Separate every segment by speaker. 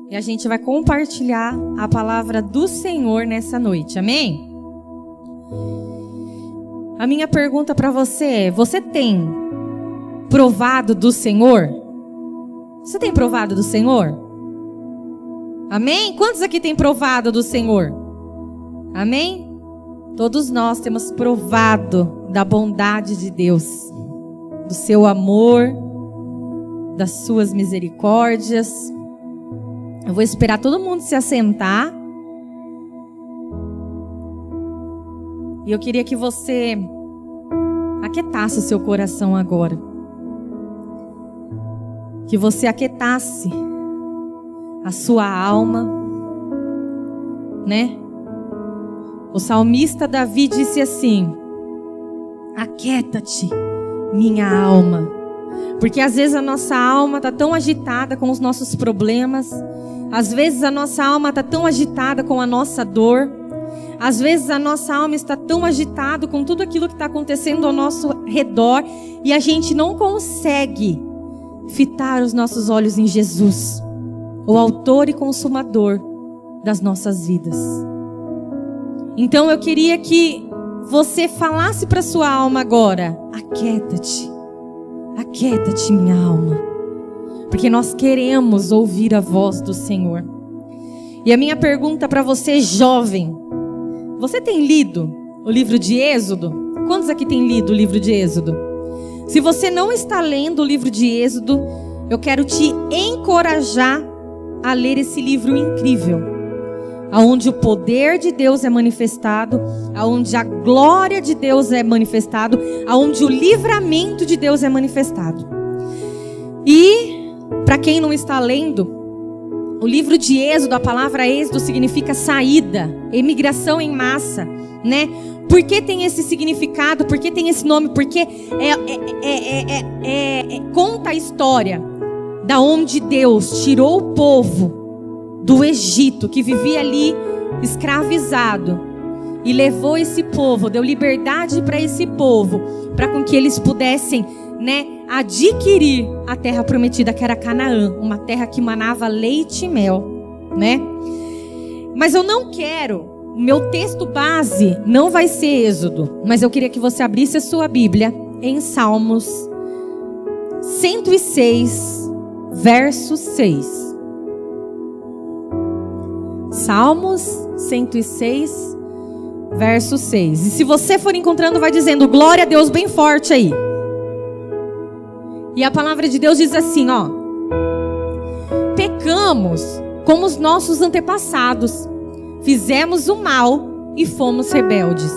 Speaker 1: e a gente vai compartilhar a palavra do Senhor nessa noite, amém? A minha pergunta para você é: você tem provado do Senhor? Você tem provado do Senhor? Amém? Quantos aqui têm provado do Senhor? Amém? Todos nós temos provado da bondade de Deus, do seu amor, das suas misericórdias. Eu vou esperar todo mundo se assentar. E eu queria que você aquietasse o seu coração agora. Que você aquietasse a sua alma, né? O salmista Davi disse assim: aquieta-te, minha alma. Porque às vezes a nossa alma está tão agitada com os nossos problemas. Às vezes a nossa alma está tão agitada com a nossa dor. Às vezes a nossa alma está tão agitada com tudo aquilo que está acontecendo ao nosso redor. E a gente não consegue fitar os nossos olhos em Jesus, o autor e consumador das nossas vidas. Então eu queria que você falasse para sua alma agora: aquieta-te, aquieta-te, minha alma. Porque nós queremos ouvir a voz do Senhor. E a minha pergunta para você, jovem: você tem lido o livro de Êxodo? Quantos aqui têm lido o livro de Êxodo? Se você não está lendo o livro de Êxodo, eu quero te encorajar a ler esse livro incrível, aonde o poder de Deus é manifestado, aonde a glória de Deus é manifestado, aonde o livramento de Deus é manifestado. E para quem não está lendo, o livro de Êxodo, a palavra Êxodo significa saída, emigração em massa, né? Por que tem esse significado? Por que tem esse nome? Porque conta a história da onde Deus tirou o povo do Egito, que vivia ali escravizado, e levou esse povo, deu liberdade para esse povo, para com que eles pudessem, né, adquirir a terra prometida, que era Canaã, uma terra que manava leite e mel, né? Mas eu não quero, o meu texto base não vai ser Êxodo, mas eu queria que você abrisse a sua Bíblia em Salmos 106, verso 6. Salmos 106, verso 6. E se você for encontrando, vai dizendo glória a Deus bem forte aí. E a palavra de Deus diz assim, ó: pecamos como os nossos antepassados, fizemos o mal e fomos rebeldes.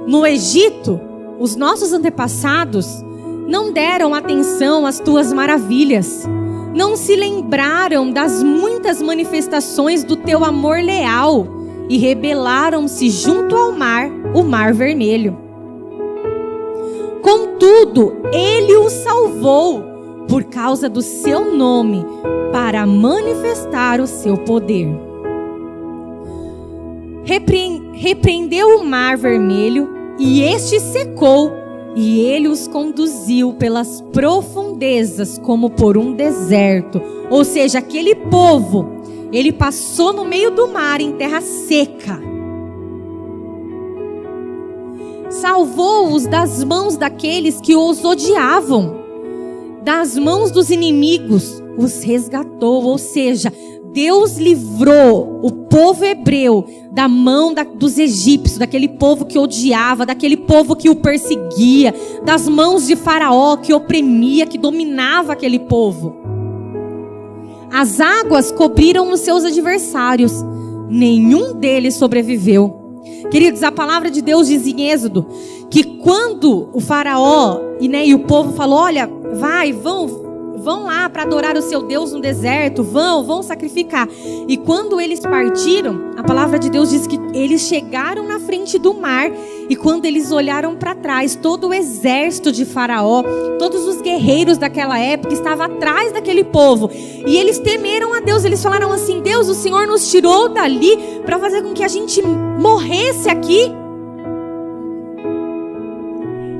Speaker 1: No Egito, os nossos antepassados não deram atenção às tuas maravilhas, não se lembraram das muitas manifestações do teu amor leal e rebelaram-se junto ao mar, o Mar Vermelho. Contudo, ele os salvou por causa do seu nome, para manifestar o seu poder. Repreendeu o Mar Vermelho e este secou, e ele os conduziu pelas profundezas como por um deserto. Ou seja, aquele povo, ele passou no meio do mar em terra seca. Salvou-os das mãos daqueles que os odiavam, das mãos dos inimigos os resgatou. Ou seja, Deus livrou o povo hebreu da mão dos egípcios, daquele povo que odiava, daquele povo que o perseguia, das mãos de Faraó que oprimia, que dominava aquele povo. As águas cobriram os seus adversários, nenhum deles sobreviveu. Queridos, a palavra de Deus diz em Êxodo que quando o Faraó e o povo falou: olha, vão lá para adorar o seu Deus no deserto, vão sacrificar. E quando eles partiram, a palavra de Deus diz que eles chegaram na frente do mar, e quando eles olharam para trás, todo o exército de Faraó, todos os guerreiros daquela época estavam atrás daquele povo, e eles temeram a Deus. Eles falaram assim: Deus, o Senhor nos tirou dali para fazer com que a gente morresse aqui.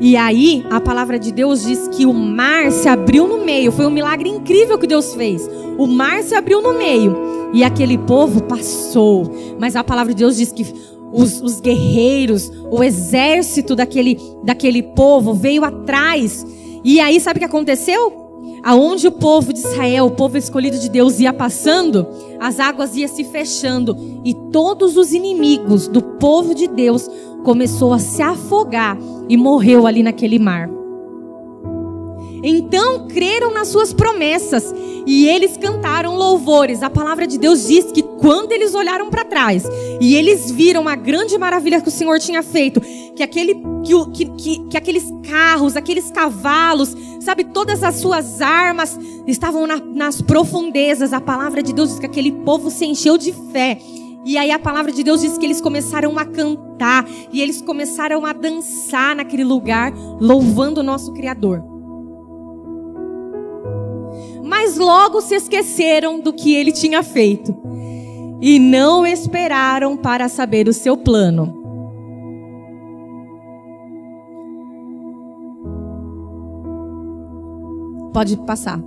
Speaker 1: E aí, a palavra de Deus diz que o mar se abriu no meio. Foi um milagre incrível que Deus fez. O mar se abriu no meio e aquele povo passou. Mas a palavra de Deus diz que os guerreiros, o exército daquele povo veio atrás. E aí, sabe o que aconteceu? Aonde o povo de Israel, o povo escolhido de Deus, ia passando, as águas iam se fechando. E todos os inimigos do povo de Deus começou a se afogar e morreu ali naquele mar. Então creram nas suas promessas e eles cantaram louvores. A palavra de Deus diz que quando eles olharam para trás e eles viram a grande maravilha que o Senhor tinha feito, que aqueles carros, aqueles cavalos, sabe, todas as suas armas estavam nas profundezas. A palavra de Deus diz que aquele povo se encheu de fé. E aí a palavra de Deus diz que eles começaram a cantar e eles começaram a dançar naquele lugar, louvando o nosso Criador. Mas logo se esqueceram do que ele tinha feito e não esperaram para saber o seu plano. Pode passar.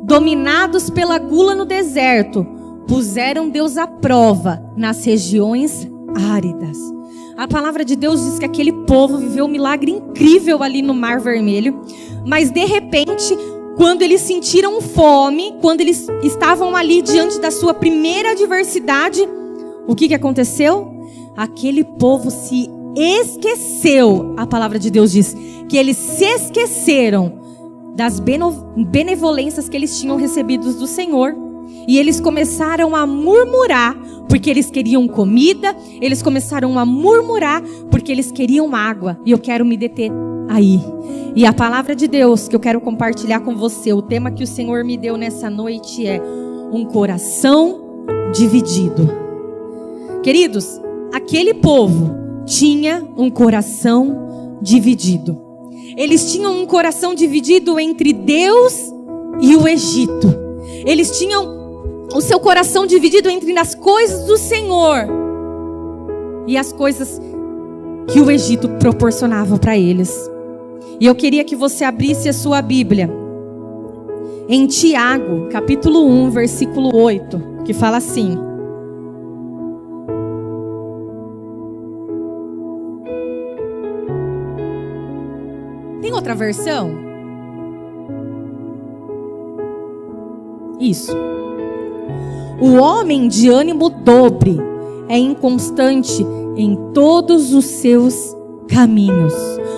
Speaker 1: Dominados pela gula no deserto, puseram Deus à prova nas regiões áridas. A palavra de Deus diz que aquele povo viveu um milagre incrível ali no Mar Vermelho, mas de repente, quando eles sentiram fome, quando eles estavam ali diante da sua primeira adversidade, o que aconteceu? Aquele povo se esqueceu. A palavra de Deus diz que eles se esqueceram das benevolências que eles tinham recebido do Senhor. E eles começaram a murmurar porque eles queriam comida. Eles começaram a murmurar porque eles queriam água. E eu quero me deter aí. E a palavra de Deus que eu quero compartilhar com você, o tema que o Senhor me deu nessa noite é um coração dividido. Queridos, aquele povo tinha um coração dividido. Eles tinham um coração dividido entre Deus e o Egito. Eles tinham o seu coração dividido entre as coisas do Senhor e as coisas que o Egito proporcionava para eles. E eu queria que você abrisse a sua Bíblia em Tiago, capítulo 1, versículo 8, que fala assim: tem outra versão? Isso. O homem de ânimo dobre é inconstante em todos os seus caminhos.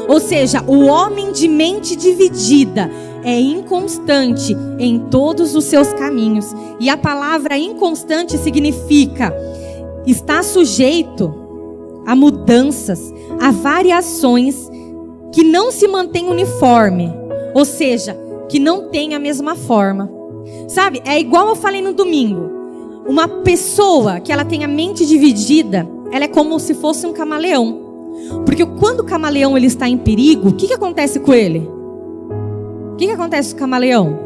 Speaker 1: Ou seja, o homem de mente dividida é inconstante em todos os seus caminhos. E a palavra inconstante significa estar sujeito a mudanças, a variações que não se mantém uniforme. Ou seja, que não tem a mesma forma. Sabe, é igual eu falei no domingo. Uma pessoa que ela tem a mente dividida, ela é como se fosse um camaleão. Porque quando o camaleão ele está em perigo, o que acontece com ele? O que acontece com o camaleão?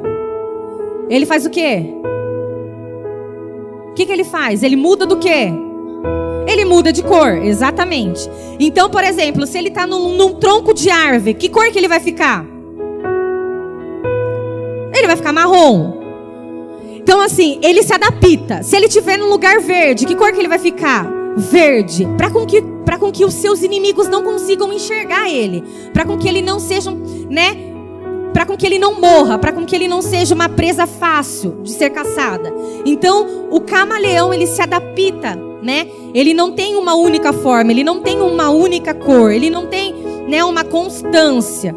Speaker 1: Ele faz o quê? O que ele faz? Ele muda do quê? Ele muda de cor, exatamente. Então, por exemplo, se ele está num tronco de árvore, que cor que ele vai ficar? Ele vai ficar marrom. Então assim, ele se adapta. Se ele estiver num lugar verde, que cor que ele vai ficar? Verde. Para com que os seus inimigos não consigam enxergar ele. Para com que ele não seja, para com que ele não morra. Para com que ele não seja uma presa fácil de ser caçada. Então, o camaleão, ele se adapta, Ele não tem uma única forma. Ele não tem uma única cor. Ele não tem, uma constância,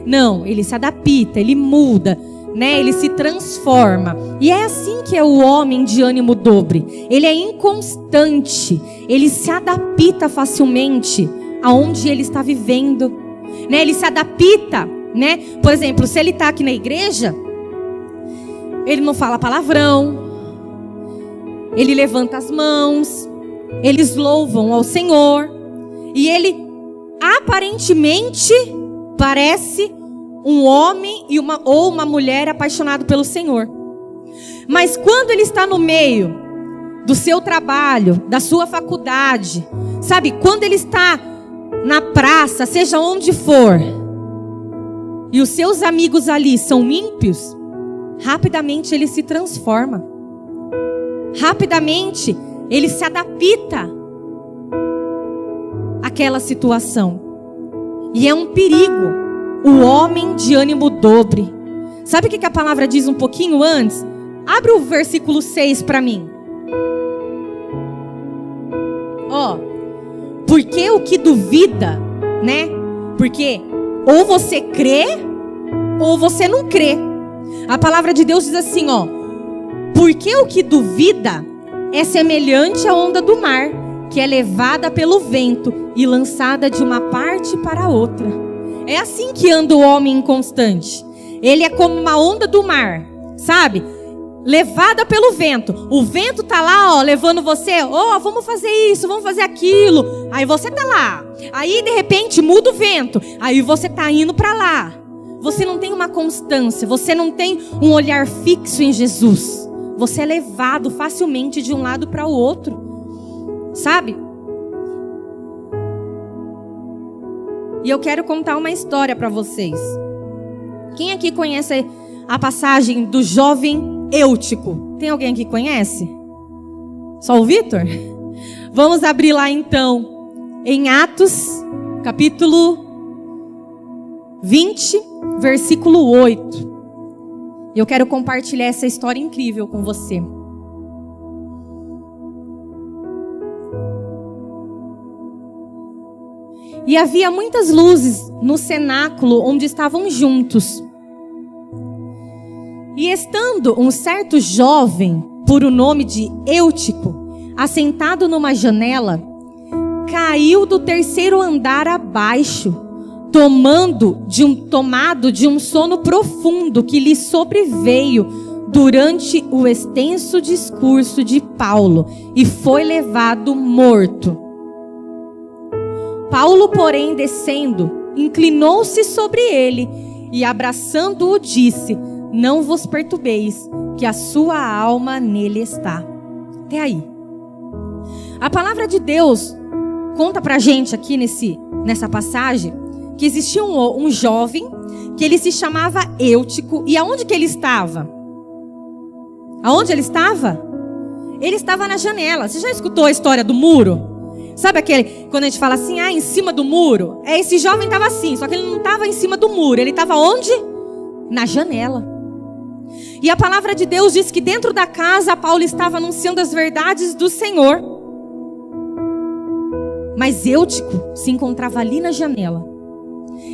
Speaker 1: Não, ele se adapta, ele muda. Ele se transforma. E é assim que é o homem de ânimo dobre. Ele é inconstante. Ele se adapta facilmente aonde ele está vivendo. Ele se adapta, Por exemplo, se ele está aqui na igreja, ele não fala palavrão. Ele levanta as mãos. Eles louvam ao Senhor. E ele aparentemente parece um homem ou uma mulher apaixonado pelo Senhor. Mas quando ele está no meio do seu trabalho, da sua faculdade, sabe? Quando ele está na praça, seja onde for, e os seus amigos ali são ímpios, rapidamente ele se transforma. Rapidamente ele se adapta àquela situação. E é um perigo o homem de ânimo dobre. Sabe o que a palavra diz um pouquinho antes? Abre o versículo 6 para mim. Porque o que duvida, né? Porque ou você crê ou você não crê. A palavra de Deus diz assim, porque o que duvida é semelhante à onda do mar, que é levada pelo vento e lançada de uma parte para outra. É assim que anda o homem inconstante. Ele é como uma onda do mar, sabe? Levada pelo vento. O vento tá lá, levando você, vamos fazer isso, vamos fazer aquilo. Aí você tá lá. Aí de repente muda o vento. Aí você tá indo para lá. Você não tem uma constância, você não tem um olhar fixo em Jesus. Você é levado facilmente de um lado para o outro. Sabe? E eu quero contar uma história para vocês. Quem aqui conhece a passagem do jovem Eutico? Tem alguém que conhece? Só o Vitor? Vamos abrir lá então, em Atos, capítulo 20, versículo 8. Eu quero compartilhar essa história incrível com você. E havia muitas luzes no cenáculo onde estavam juntos. E estando um certo jovem, por o nome de Eutico, assentado numa janela, caiu do terceiro andar abaixo, tomado de um sono profundo que lhe sobreveio durante o extenso discurso de Paulo, e foi levado morto. Paulo, porém, descendo, inclinou-se sobre ele e, abraçando-o, disse: não vos perturbeis, que a sua alma nele está. Até aí. A palavra de Deus conta pra gente aqui nessa passagem que existia um jovem que ele se chamava Eutico. E aonde que ele estava? Aonde ele estava? Ele estava na janela. Você já escutou a história do muro? Sabe aquele, quando a gente fala assim, em cima do muro? Esse jovem estava assim, só que ele não estava em cima do muro. Ele estava onde? Na janela. E a palavra de Deus diz que dentro da casa, Paulo estava anunciando as verdades do Senhor. Mas Eutico se encontrava ali na janela.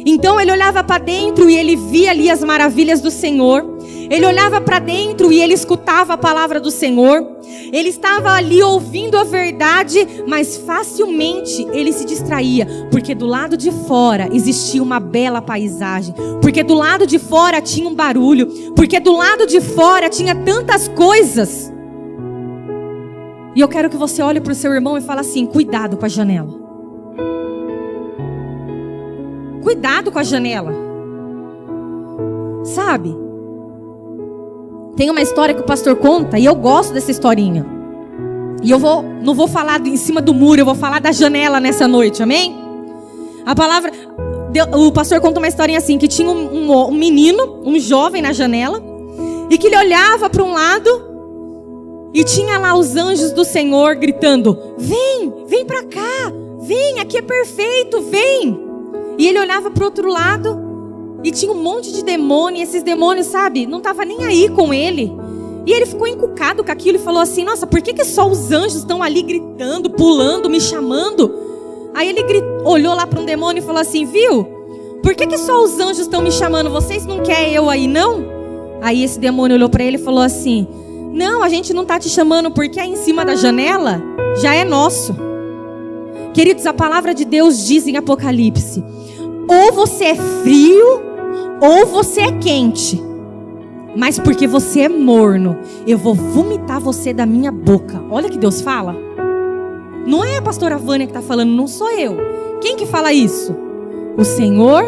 Speaker 1: Então ele olhava para dentro e ele via ali as maravilhas do Senhor. Ele olhava para dentro e ele escutava a palavra do Senhor. Ele estava ali ouvindo a verdade, mas facilmente ele se distraía, porque do lado de fora existia uma bela paisagem, porque do lado de fora tinha um barulho, porque do lado de fora tinha tantas coisas. E eu quero que você olhe para o seu irmão e fale assim: cuidado com a janela. Cuidado com a janela. Sabe? Tem uma história que o pastor conta, e eu gosto dessa historinha. E eu não vou falar em cima do muro, eu vou falar da janela nessa noite, amém? O pastor conta uma historinha assim, que tinha um menino, um jovem na janela, e que ele olhava para um lado, e tinha lá os anjos do Senhor gritando: vem para cá, vem, aqui é perfeito, vem. E ele olhava para o outro lado, e tinha um monte de demônio, e esses demônios, sabe, não estavam nem aí com ele. E ele ficou encucado com aquilo e falou assim: nossa, por que só os anjos estão ali gritando, pulando, me chamando? Aí ele olhou lá para um demônio e falou assim: viu, por que só os anjos estão me chamando? Vocês não querem eu aí não? Aí esse demônio olhou para ele e falou assim: não, a gente não está te chamando, porque aí em cima da janela já é nosso. Queridos, a palavra de Deus diz em Apocalipse: ou você é frio, ou você é quente. Mas porque você é morno, eu vou vomitar você da minha boca. Olha que Deus fala. Não é a pastora Vânia que está falando, não sou eu. Quem que fala isso? O Senhor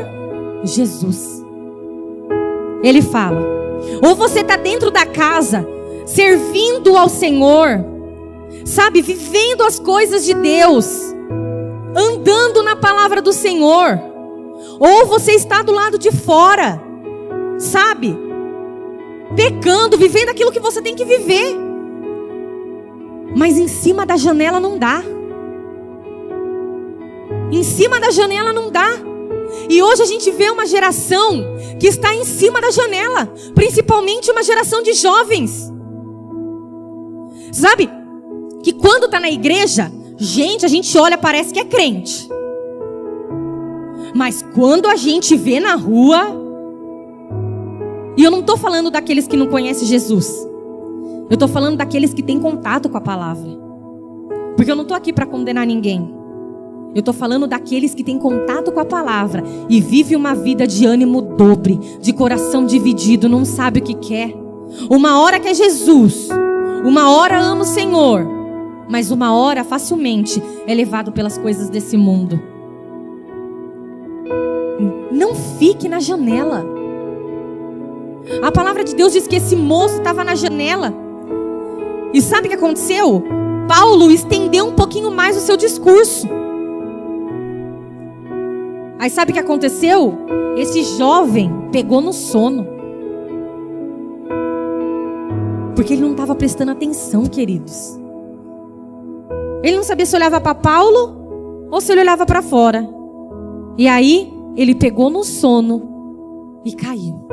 Speaker 1: Jesus. Ele fala: ou você está dentro da casa, servindo ao Senhor, sabe, vivendo as coisas de Deus, andando andando na palavra do Senhor, ou você está do lado de fora, sabe? Pecando, vivendo aquilo que você tem que viver. Mas em cima da janela não dá. Em cima da janela não dá. E hoje a gente vê uma geração que está em cima da janela, principalmente uma geração de jovens. Sabe? Que quando está na igreja, gente, a gente olha, parece que é crente. Mas quando a gente vê na rua, e eu não estou falando daqueles que não conhecem Jesus, eu estou falando daqueles que têm contato com a palavra. Porque eu não estou aqui para condenar ninguém. Eu estou falando daqueles que têm contato com a palavra e vivem uma vida de ânimo dobre, de coração dividido, não sabe o que quer. Uma hora quer Jesus, uma hora ama o Senhor, mas uma hora facilmente é levado pelas coisas desse mundo. Não fique na janela. A palavra de Deus diz que esse moço estava na janela. E sabe o que aconteceu? Paulo estendeu um pouquinho mais o seu discurso. Aí sabe o que aconteceu? Esse jovem pegou no sono. Porque ele não estava prestando atenção, queridos. Ele não sabia se olhava para Paulo ou se ele olhava para fora. E aí ele pegou no sono e caiu.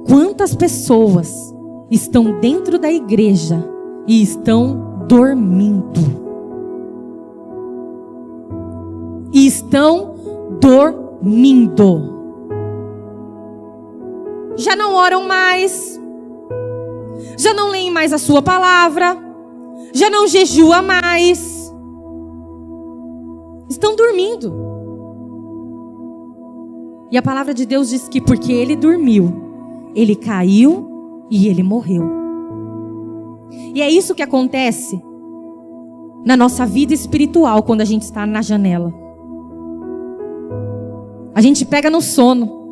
Speaker 1: Quantas pessoas estão dentro da igreja e estão dormindo? E estão dormindo. Já não oram mais. Já não leem mais a sua palavra. Já não jejua mais. Estão dormindo. E a palavra de Deus diz que porque ele dormiu, ele caiu e ele morreu. E é isso que acontece na nossa vida espiritual quando a gente está na janela. A gente pega no sono.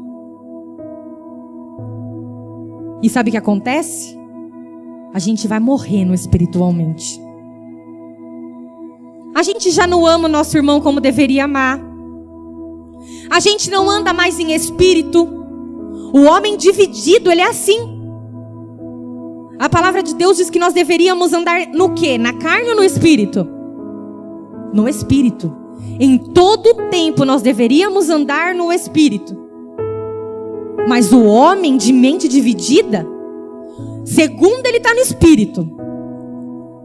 Speaker 1: E sabe o que acontece? A gente vai morrendo espiritualmente. A gente já não ama o nosso irmão como deveria amar. A gente não anda mais em espírito. O homem dividido, ele é assim. A palavra de Deus diz que nós deveríamos andar no quê? Na carne ou no espírito? No espírito. Em todo tempo nós deveríamos andar no espírito. Mas o homem de mente dividida, segunda ele está no espírito,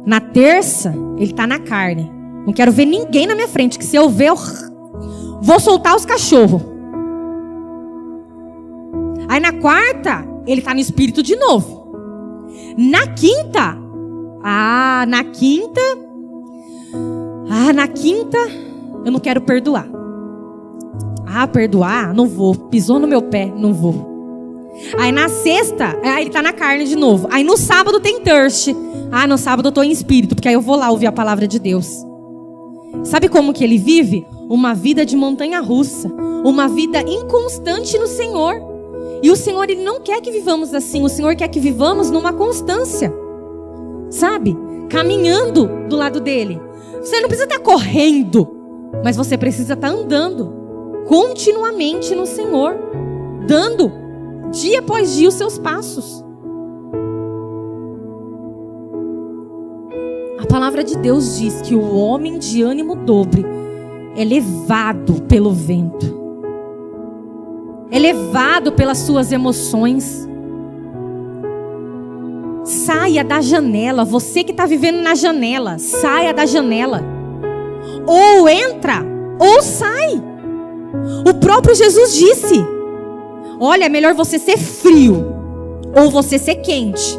Speaker 1: na terça ele está na carne. Não quero ver ninguém na minha frente, que se eu ver, eu vou soltar os cachorros. Aí na quarta, ele está no espírito de novo. Na quinta, eu não quero perdoar. Perdoar? Não vou. Pisou no meu pé? Não vou. Aí na sexta, ele tá na carne de novo. Aí no sábado tem thirst. No sábado eu tô em espírito, porque aí eu vou lá ouvir a palavra de Deus. Sabe como que ele vive? Uma vida de montanha-russa. Uma vida inconstante no Senhor. E o Senhor, ele não quer que vivamos assim. O Senhor quer que vivamos numa constância. Sabe? Caminhando do lado dele. Você não precisa estar correndo, mas você precisa estar andando continuamente no Senhor, dando dia após dia os seus passos. A palavra de Deus diz que o homem de ânimo dobre é levado pelo vento, é levado pelas suas emoções. Saia da janela. Você que está vivendo na janela, saia da janela. Ou entra, ou sai. O próprio Jesus disse: olha, é melhor você ser frio ou você ser quente.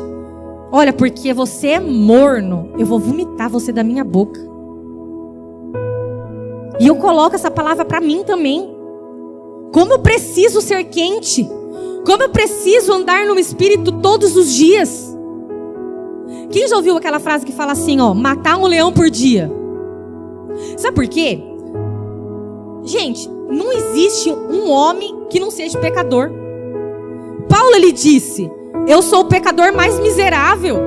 Speaker 1: Olha, porque você é morno, eu vou vomitar você da minha boca. E eu coloco essa palavra para mim também. Como eu preciso ser quente. Como eu preciso andar no espírito todos os dias. Quem já ouviu aquela frase que fala assim, matar um leão por dia? Sabe por quê? Gente, não existe um homem que não seja pecador. Paulo, ele disse: eu sou o pecador mais miserável.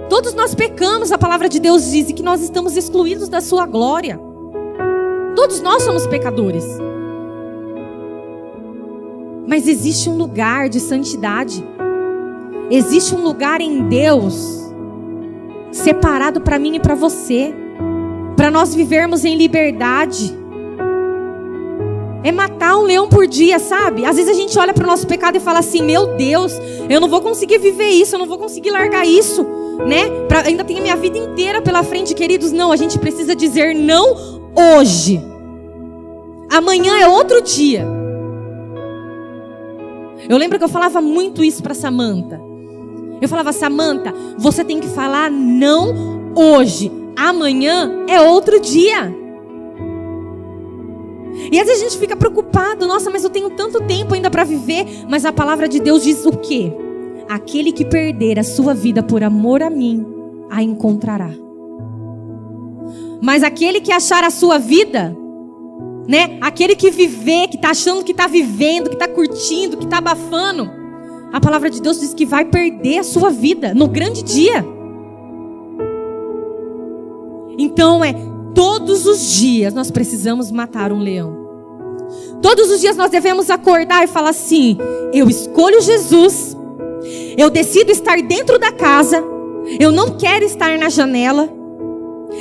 Speaker 1: Todos nós pecamos, a palavra de Deus diz, e que nós estamos excluídos da sua glória. Todos nós somos pecadores. Mas existe um lugar de santidade. Existe um lugar em Deus separado para mim e para você, para nós vivermos em liberdade. É matar um leão por dia, sabe? Às vezes a gente olha para o nosso pecado e fala assim: meu Deus, eu não vou conseguir viver isso, eu não vou conseguir largar isso, né? Ainda tenho a minha vida inteira pela frente, queridos. Não, a gente precisa dizer não hoje. Amanhã é outro dia. Eu lembro que eu falava muito isso para Samantha. Eu falava: Samantha, você tem que falar não hoje. Amanhã é outro dia. E às vezes a gente fica preocupado: nossa, mas eu tenho tanto tempo ainda para viver. Mas a palavra de Deus diz o quê? Aquele que perder a sua vida por amor a mim, a encontrará. Mas aquele que achar a sua vida, né? Aquele que viver, que está achando que está vivendo, que está curtindo, que está abafando, a palavra de Deus diz que vai perder a sua vida no grande dia. Então todos os dias nós precisamos matar um leão. Todos os dias nós devemos acordar e falar assim: eu escolho Jesus, eu decido estar dentro da casa, eu não quero estar na janela,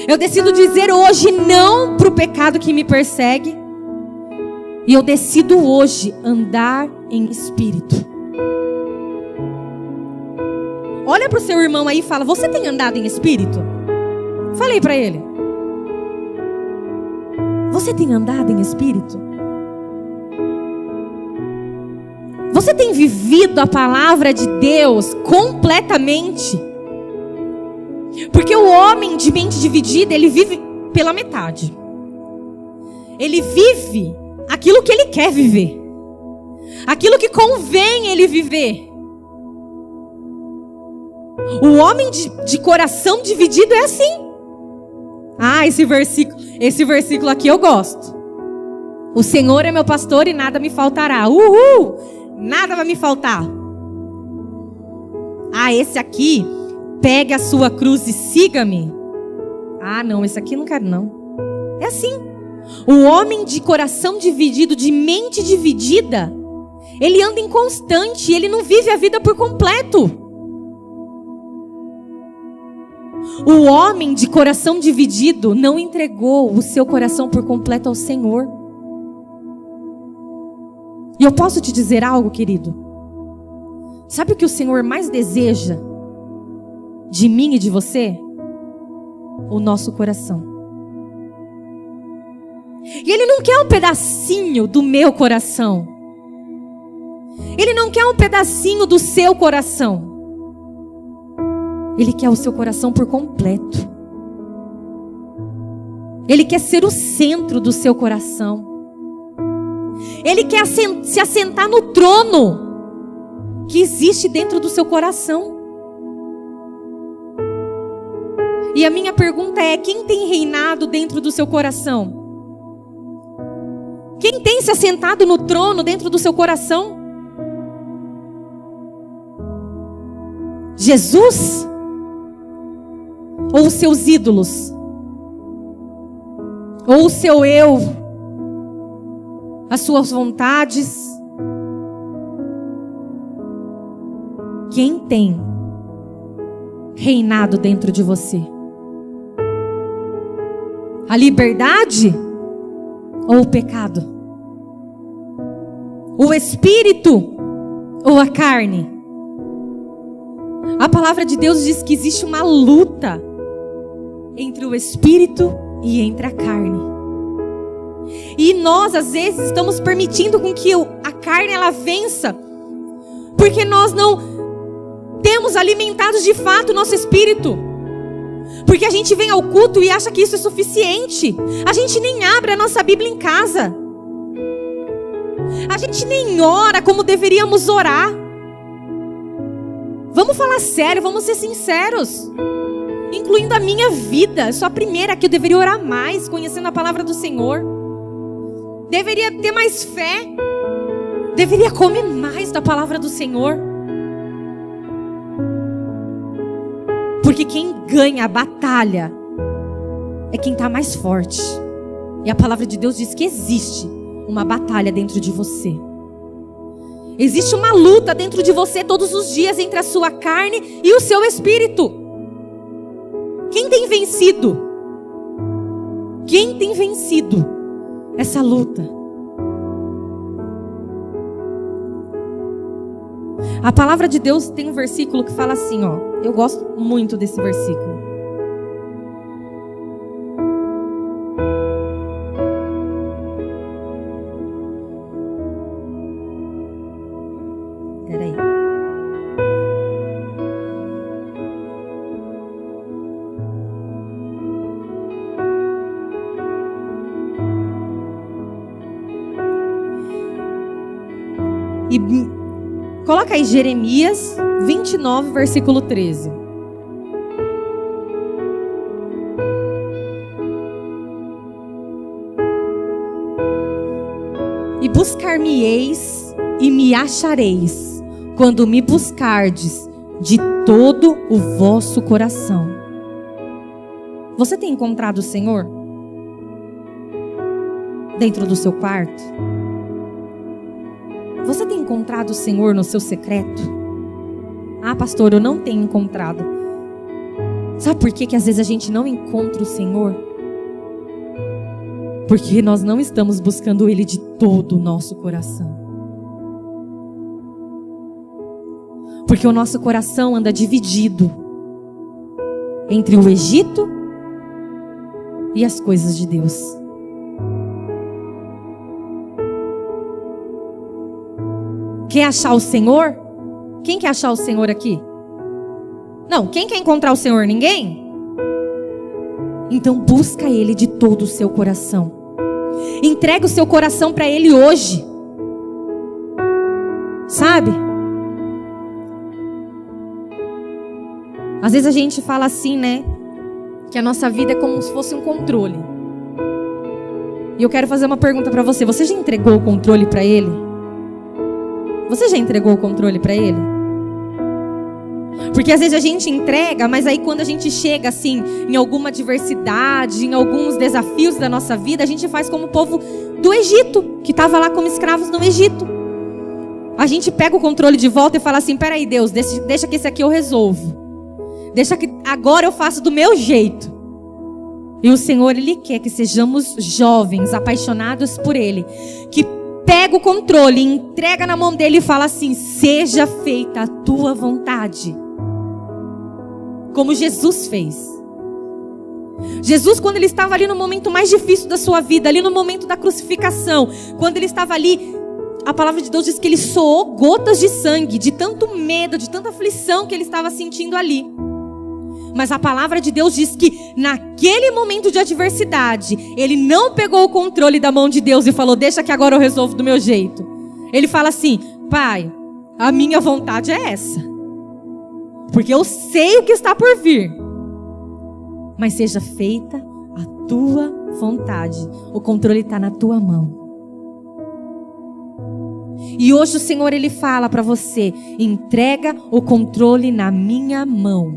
Speaker 1: eu decido dizer hoje não para o pecado que me persegue, e eu decido hoje andar em espírito. Olha para o seu irmão aí e fala: você tem andado em espírito? Falei para ele: você tem andado em espírito? Você tem vivido a palavra de Deus completamente? Porque o homem de mente dividida, ele vive pela metade. Ele vive aquilo que ele quer viver, aquilo que convém ele viver. O homem de coração dividido é assim. Ah, esse versículo aqui eu gosto. O Senhor é meu pastor e nada me faltará. Uhul! Nada vai me faltar. Ah, esse aqui, pegue a sua cruz e siga-me. Ah, não, esse aqui não quero não. É assim. O homem de coração dividido, de mente dividida, ele anda inconstante, ele não vive a vida por completo. O homem de coração dividido não entregou o seu coração por completo ao Senhor. E eu posso te dizer algo, querido? Sabe o que o Senhor mais deseja de mim e de você? O nosso coração. E Ele não quer um pedacinho do meu coração. Ele não quer um pedacinho do seu coração. Ele quer o seu coração por completo. Ele quer ser o centro do seu coração. Ele quer se assentar no trono que existe dentro do seu coração. E a minha pergunta é: quem tem reinado dentro do seu coração? Quem tem se assentado no trono dentro do seu coração? Jesus? Ou os seus ídolos? Ou o seu eu? As suas vontades? Quem tem reinado dentro de você? A liberdade ou o pecado? O espírito ou a carne? A palavra de Deus diz que existe uma luta entre o espírito e entre a carne. E nós às vezes estamos permitindo com que a carne ela vença, porque nós não temos alimentados de fato o nosso espírito. Porque a gente vem ao culto e acha que isso é suficiente. A gente nem abre a nossa Bíblia em casa. A gente nem ora como deveríamos orar. Vamos falar sério, vamos ser sinceros. Incluindo a minha vida. Eu sou a primeira que eu deveria orar mais, conhecendo a palavra do Senhor. Deveria ter mais fé. Deveria comer mais da palavra do Senhor. Porque quem ganha a batalha é quem está mais forte. E a palavra de Deus diz que existe uma batalha dentro de você. Existe uma luta dentro de você todos os dias entre a sua carne e o seu espírito. Quem tem vencido? Quem tem vencido essa luta? A palavra de Deus tem um versículo que fala assim, ó. Eu gosto muito desse versículo. Peraí. E coloca aí Jeremias 29, versículo 13. E buscar-me-eis e me achareis, quando me buscardes de todo o vosso coração. Você tem encontrado o Senhor dentro do seu quarto? Você tem encontrado o Senhor no seu secreto? Ah, pastor, eu não tenho encontrado. Sabe por que às vezes a gente não encontra o Senhor? Porque nós não estamos buscando Ele de todo o nosso coração. Porque o nosso coração anda dividido entre o Egito e as coisas de Deus. Quer achar o Senhor? Quem quer achar o Senhor aqui? Não, quem quer encontrar o Senhor? Ninguém? Então busca Ele de todo o seu coração. Entrega o seu coração para Ele hoje. Sabe? Às vezes a gente fala assim, né? Que a nossa vida é como se fosse um controle. E eu quero fazer uma pergunta para você. Você já entregou o controle para Ele? Você já entregou o controle para Ele? Porque às vezes a gente entrega, mas aí quando a gente chega assim, em alguma adversidade, em alguns desafios da nossa vida, a gente faz como o povo do Egito, que estava lá como escravos no Egito. A gente pega o controle de volta e fala assim, peraí Deus, deixa que esse aqui eu resolvo. Deixa que agora eu faço do meu jeito. E o Senhor, Ele quer que sejamos jovens, apaixonados por Ele, que pega o controle, entrega na mão dele e fala assim, seja feita a tua vontade. Como Jesus fez. Jesus, quando ele estava ali no momento mais difícil da sua vida, ali no momento da crucificação, quando ele estava ali, a palavra de Deus diz que ele soou gotas de sangue, de tanto medo, de tanta aflição que ele estava sentindo ali. Mas a palavra de Deus diz que naquele momento de adversidade, ele não pegou o controle da mão de Deus e falou, deixa que agora eu resolvo do meu jeito. Ele fala assim, Pai, a minha vontade é essa. Porque eu sei o que está por vir. Mas seja feita a tua vontade. O controle está na tua mão. E hoje o Senhor, Ele fala para você, entrega o controle na minha mão.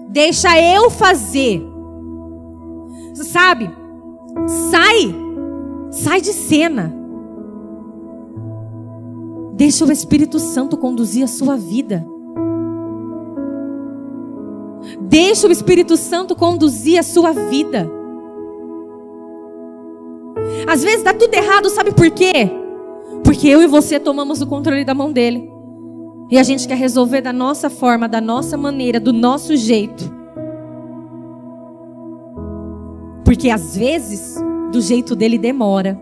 Speaker 1: Deixa eu fazer. Sabe? Sai de cena. Deixa o Espírito Santo conduzir a sua vida. Deixa o Espírito Santo conduzir a sua vida. Às vezes dá tudo errado, sabe por quê? Porque eu e você tomamos o controle da mão dele. E a gente quer resolver da nossa forma, da nossa maneira, do nosso jeito. Porque às vezes, do jeito dele demora.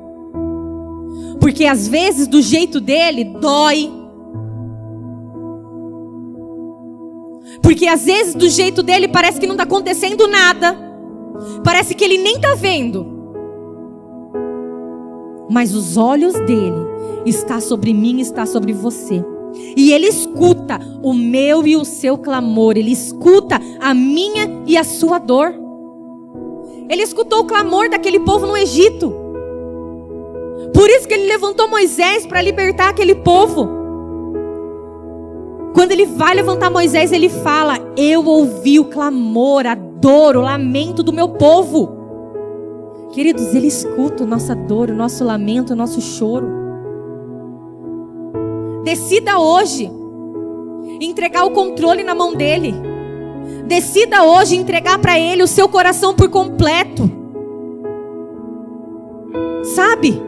Speaker 1: Porque às vezes, do jeito dele, dói. Porque às vezes, do jeito dele, parece que não está acontecendo nada. Parece que ele nem está vendo. Mas os olhos dele estão sobre mim, está sobre você. E Ele escuta o meu e o seu clamor. Ele escuta a minha e a sua dor. Ele escutou o clamor daquele povo no Egito. Por isso que Ele levantou Moisés para libertar aquele povo. Quando ele vai levantar Moisés, ele fala: eu ouvi o clamor, a dor, o lamento do meu povo. Queridos, ele escuta a nossa dor, o nosso lamento, o nosso choro. Decida hoje entregar o controle na mão dele. Decida hoje entregar para ele o seu coração por completo. Sabe?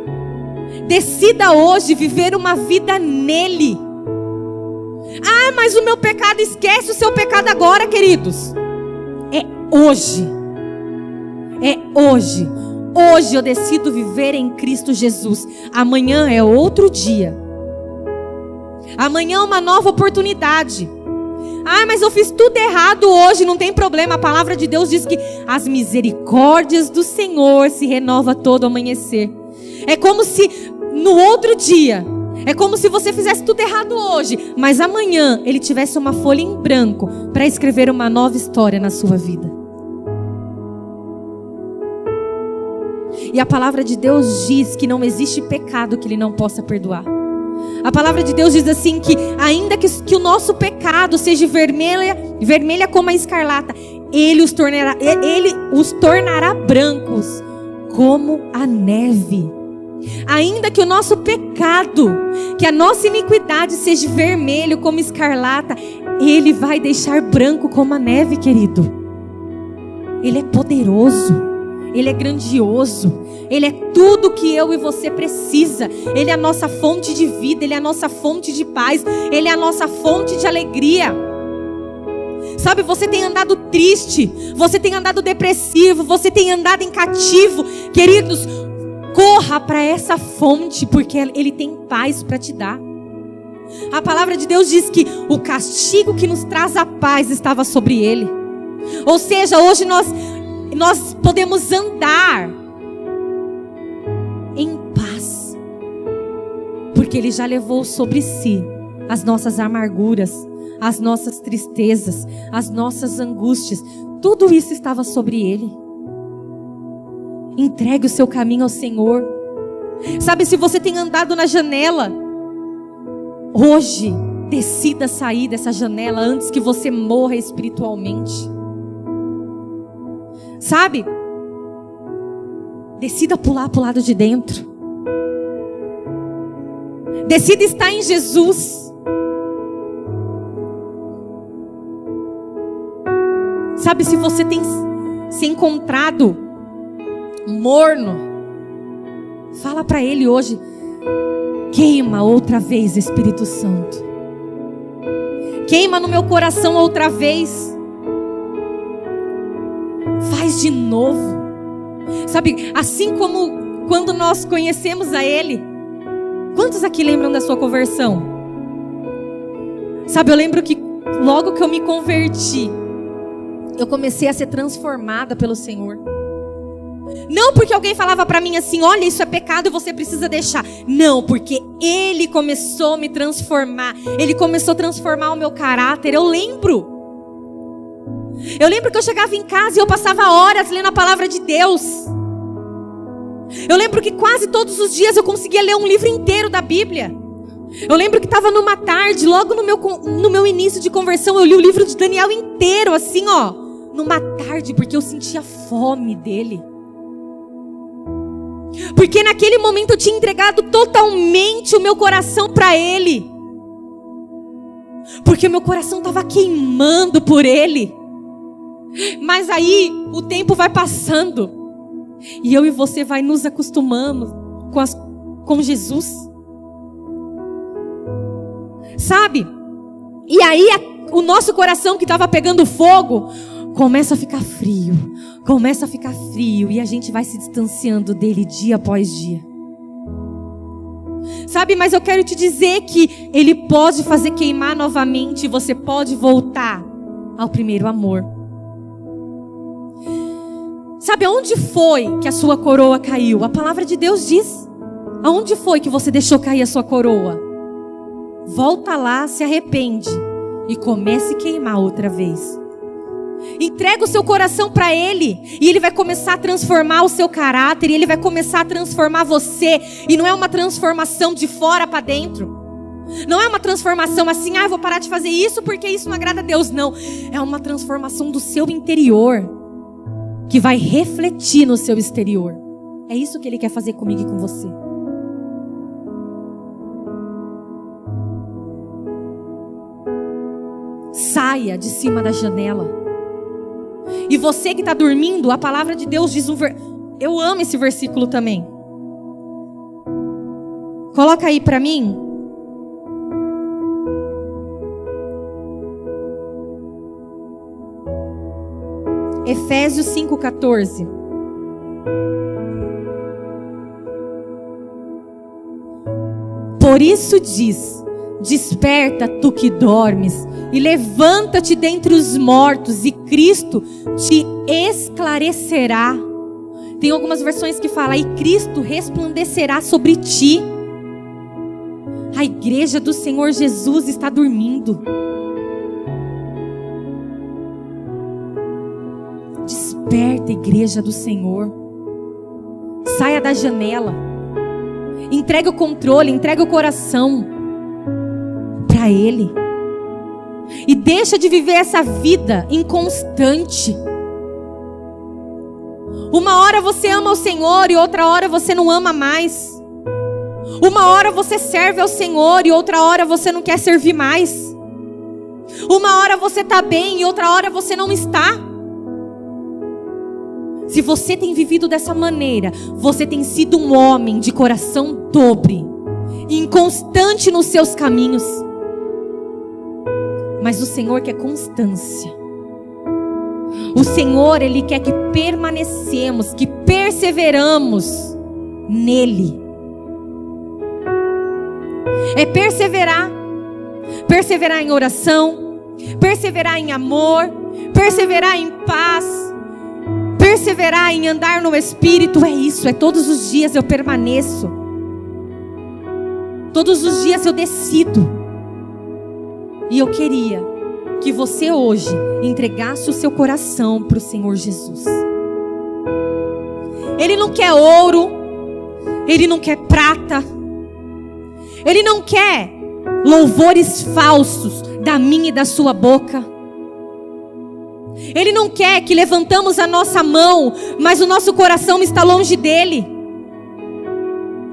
Speaker 1: Decida hoje viver uma vida nele. Ah, mas o meu pecado, esquece o seu pecado agora, queridos. É hoje. É hoje. Hoje eu decido viver em Cristo Jesus. Amanhã é outro dia. Amanhã é uma nova oportunidade. Ah, mas eu fiz tudo errado hoje, não tem problema. A palavra de Deus diz que as misericórdias do Senhor se renovam todo amanhecer. É como se no outro dia, é como se você fizesse tudo errado hoje, mas amanhã ele tivesse uma folha em branco para escrever uma nova história na sua vida. E a palavra de Deus diz que não existe pecado que ele não possa perdoar. A palavra de Deus diz assim que ainda que o nosso pecado seja vermelha como a escarlata, ele os tornará brancos como a neve. Ainda que o nosso pecado, que a nossa iniquidade seja vermelho como escarlata, ele vai deixar branco como a neve, querido. Ele é poderoso. Ele é grandioso. Ele é tudo que eu e você precisa. Ele é a nossa fonte de vida. Ele é a nossa fonte de paz. Ele é a nossa fonte de alegria. Sabe, você tem andado triste, você tem andado depressivo, você tem andado em cativo. Queridos, corra para essa fonte, porque Ele tem paz para te dar. A palavra de Deus diz que o castigo que nos traz a paz estava sobre Ele. Ou seja, hoje nós podemos andar em paz, porque Ele já levou sobre si as nossas amarguras, as nossas tristezas, as nossas angústias. Tudo isso estava sobre Ele. Entregue o seu caminho ao Senhor. Sabe, se você tem andado na janela, hoje decida sair dessa janela antes que você morra espiritualmente. Sabe? Decida pular para o lado de dentro. Decida estar em Jesus. Sabe, se você tem se encontrado morno, fala para Ele hoje: queima outra vez, Espírito Santo. Queima no meu coração outra vez. Faz de novo. Sabe, assim como quando nós conhecemos a Ele. Quantos aqui lembram da sua conversão? Sabe, eu lembro que logo que eu me converti, eu comecei a ser transformada pelo Senhor. Não porque alguém falava para mim assim: olha, isso é pecado e você precisa deixar. Não, porque Ele começou a me transformar. Ele começou a transformar o meu caráter. Eu lembro que eu chegava em casa e eu passava horas lendo a palavra de Deus. Eu lembro que quase todos os dias eu conseguia ler um livro inteiro da Bíblia. Eu lembro que estava numa tarde, logo no meu início de conversão, eu li o livro de Daniel inteiro, assim ó, numa tarde, porque eu sentia fome dele. Porque naquele momento eu tinha entregado totalmente o meu coração para Ele. Porque o meu coração estava queimando por Ele. Mas aí o tempo vai passando e eu e você vai nos acostumando com Jesus. Sabe? E aí o nosso coração que estava pegando fogo começa a ficar frio. Começa a ficar frio e a gente vai se distanciando dele dia após dia. Sabe, mas eu quero te dizer que Ele pode fazer queimar novamente e você pode voltar ao primeiro amor. Sabe, aonde foi que a sua coroa caiu? A palavra de Deus diz. Aonde foi que você deixou cair a sua coroa? Volta lá, se arrepende e comece a queimar outra vez. Entrega o seu coração para Ele e Ele vai começar a transformar o seu caráter e Ele vai começar a transformar você. E não é uma transformação de fora para dentro. Não é uma transformação assim, eu vou parar de fazer isso porque isso não agrada a Deus. Não, é uma transformação do seu interior, que vai refletir no seu exterior. É isso que Ele quer fazer comigo e com você. Saia de cima da janela. E você que está dormindo, a palavra de Deus diz eu amo esse versículo também. Coloca aí para mim. Efésios 5,14. Por isso diz: desperta tu que dormes, e levanta-te dentre os mortos, e Cristo te esclarecerá. Tem algumas versões que falam: e Cristo resplandecerá sobre ti. A igreja do Senhor Jesus está dormindo. Desperta, igreja do Senhor. Saia da janela. Entregue o controle, entregue o coração para Ele. E deixa de viver essa vida inconstante. Uma hora você ama o Senhor e outra hora você não ama mais. Uma hora você serve ao Senhor e outra hora você não quer servir mais. Uma hora você está bem e outra hora você não está. Se você tem vivido dessa maneira, você tem sido um homem de coração dobre, inconstante nos seus caminhos. Mas o Senhor quer constância. O Senhor, Ele quer que permanecemos, que perseveramos nele. É perseverar. Perseverar em oração, perseverar em amor, perseverar em paz, perseverar em andar no Espírito. É isso, é todos os dias eu permaneço. Todos os dias eu decido. E eu queria que você hoje entregasse o seu coração para o Senhor Jesus. Ele não quer ouro, Ele não quer prata, Ele não quer louvores falsos da minha e da sua boca. Ele não quer que levantamos a nossa mão, mas o nosso coração está longe dele.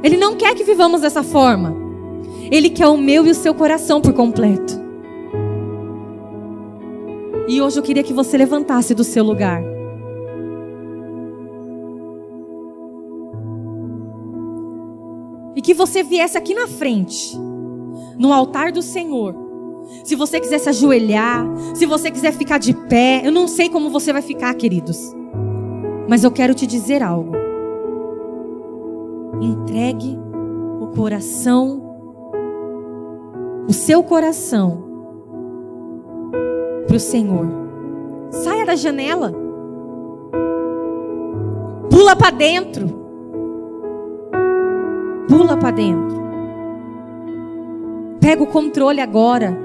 Speaker 1: Ele não quer que vivamos dessa forma. Ele quer o meu e o seu coração por completo. E hoje eu queria que você levantasse do seu lugar. E que você viesse aqui na frente, no altar do Senhor. Se você quiser se ajoelhar, se você quiser ficar de pé, eu não sei como você vai ficar, queridos. Mas eu quero te dizer algo. Entregue o coração, o seu coração, para o Senhor. Saia da janela. Pula para dentro. Pula para dentro. Pega o controle agora.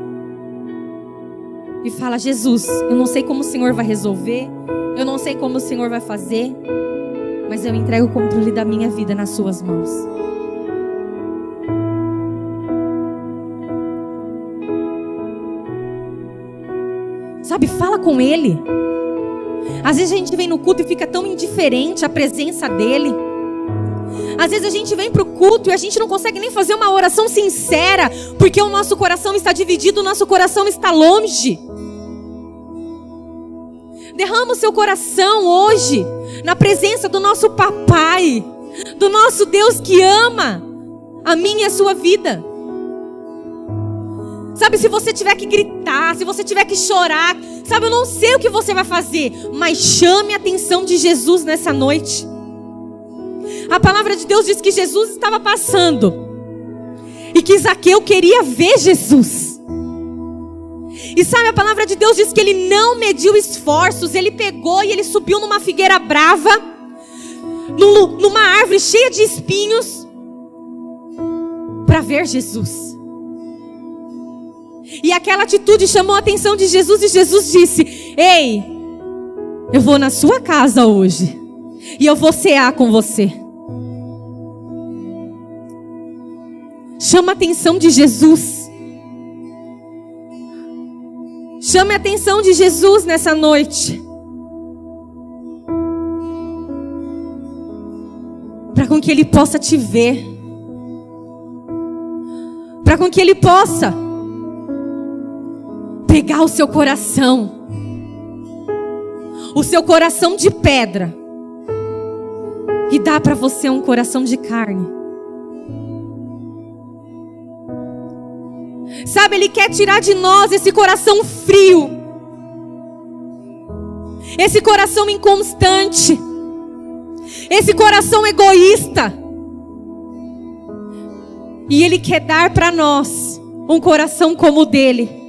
Speaker 1: E fala: Jesus, eu não sei como o Senhor vai resolver. Eu não sei como o Senhor vai fazer. Mas eu entrego o controle da minha vida nas suas mãos. Sabe, fala com Ele. Às vezes a gente vem no culto e fica tão indiferente à presença dEle. Às vezes a gente vem para o culto e a gente não consegue nem fazer uma oração sincera, porque o nosso coração está dividido, o nosso coração está longe. Derrama o seu coração hoje na presença do nosso papai, do nosso Deus que ama a minha e a sua vida. Sabe, se você tiver que gritar, se você tiver que chorar, sabe, eu não sei o que você vai fazer, mas chame a atenção de Jesus nessa noite. A palavra de Deus diz que Jesus estava passando e que Zaqueu queria ver Jesus. E sabe, a palavra de Deus diz que ele não mediu esforços. Ele pegou e ele subiu numa figueira brava, numa árvore cheia de espinhos, para ver Jesus. E aquela atitude chamou a atenção de Jesus. E Jesus disse: ei, eu vou na sua casa hoje e eu vou cear com você. Chama a atenção de Jesus. Chame a atenção de Jesus nessa noite. Para com que Ele possa te ver. Para com que Ele possa pegar o seu coração. O seu coração de pedra. E dar para você um coração de carne. Sabe, Ele quer tirar de nós esse coração frio. Esse coração inconstante. Esse coração egoísta. E Ele quer dar para nós um coração como o dele.